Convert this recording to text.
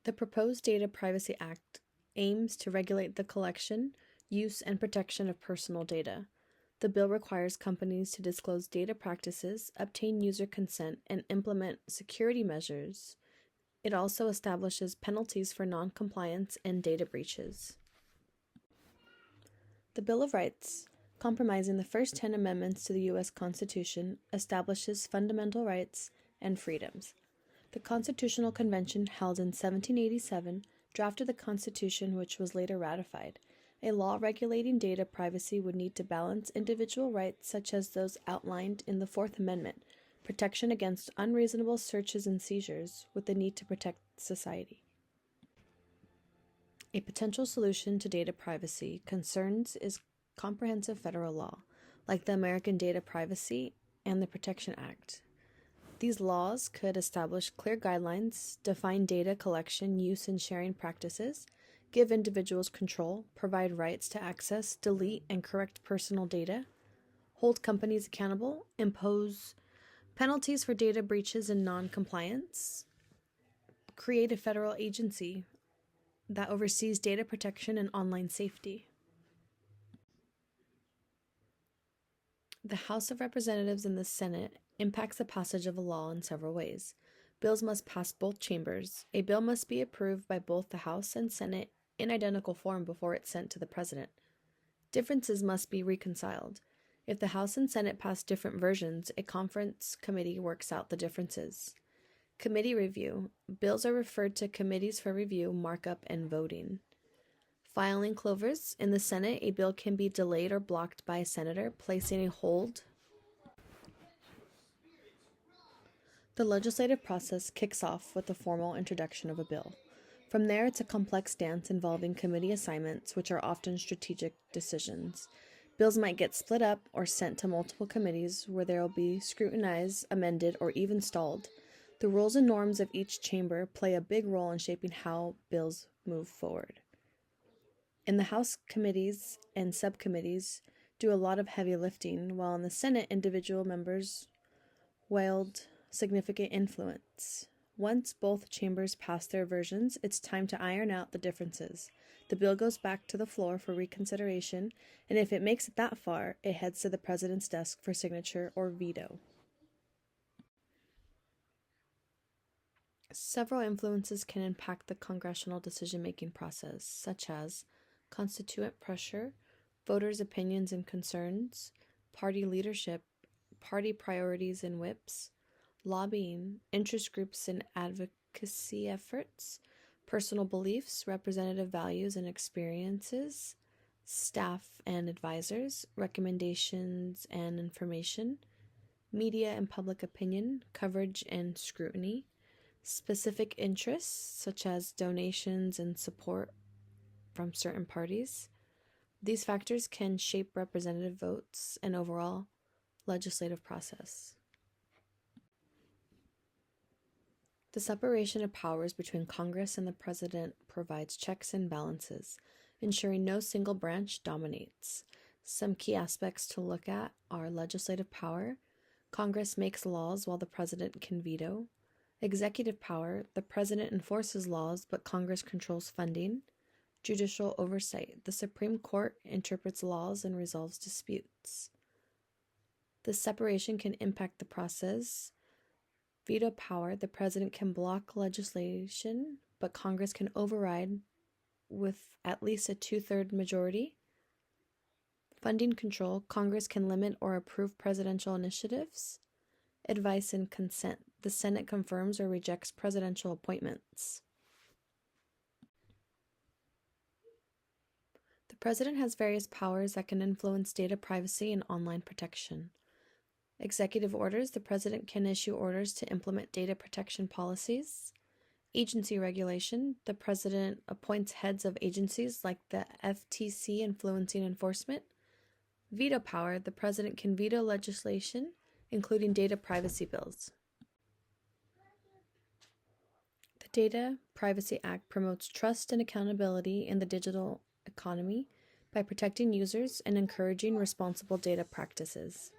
The proposed Data Privacy Act aims to regulate the collection, use, and protection of personal data. The bill requires companies to disclose data practices, obtain user consent, and implement security measures. It also establishes penalties for non-compliance and data breaches. The Bill of Rights, comprising the first 10 amendments to the U.S. Constitution, establishes fundamental rights and freedoms. The Constitutional Convention, held in 1787, drafted the Constitution, which was later ratified. A law regulating data privacy would need to balance individual rights such as those outlined in the Fourth Amendment, protection against unreasonable searches and seizures, with the need to protect society. A potential solution to data privacy concerns is comprehensive federal law, like the American Data Privacy and the Protection Act. These laws could establish clear guidelines, define data collection, use, and sharing practices, give individuals control, provide rights to access, delete, and correct personal data, hold companies accountable, impose penalties for data breaches and non-compliance, create a federal agency that oversees data protection and online safety. The House of Representatives and the Senate impacts the passage of a law in several ways. Bills must pass both chambers. A bill must be approved by both the House and Senate in identical form before it's sent to the President. Differences must be reconciled. If the House and Senate pass different versions, a conference committee works out the differences. Committee review. Bills are referred to committees for review, markup, and voting. Filing clovers. In the Senate, a bill can be delayed or blocked by a senator, placing a hold. The legislative process kicks off with the formal introduction of a bill. From there, it's a complex dance involving committee assignments, which are often strategic decisions. Bills might get split up or sent to multiple committees where they will be scrutinized, amended, or even stalled. The rules and norms of each chamber play a big role in shaping how bills move forward. In the House, committees and subcommittees do a lot of heavy lifting, while in the Senate, individual members wield significant influence. Once both chambers pass their versions, it's time to iron out the differences. The bill goes back to the floor for reconsideration, and if it makes it that far, it heads to the President's desk for signature or veto. Several influences can impact the congressional decision-making process, such as constituent pressure, voters' opinions and concerns, party leadership, party priorities and whips, lobbying, interest groups and advocacy efforts, personal beliefs, representative values and experiences, staff and advisors, recommendations and information, media and public opinion, coverage and scrutiny, specific interests such as donations and support from certain parties. These factors can shape representative votes and overall legislative process. The separation of powers between Congress and the President provides checks and balances, ensuring no single branch dominates. Some key aspects to look at are legislative power. Congress makes laws while the President can veto. Executive power. The President enforces laws, but Congress controls funding. Judicial oversight. The Supreme Court interprets laws and resolves disputes. This separation can impact the process. Veto power. The President can block legislation, but Congress can override with at least a 2/3 majority. Funding control. Congress can limit or approve presidential initiatives. Advice and consent. The Senate confirms or rejects presidential appointments. The President has various powers that can influence data privacy and online protection. Executive orders. The President can issue orders to implement data protection policies. Agency regulation. The President appoints heads of agencies like the FTC, influencing enforcement. Veto power. The President can veto legislation, including data privacy bills. The Data Privacy Act promotes trust and accountability in the digital economy by protecting users and encouraging responsible data practices.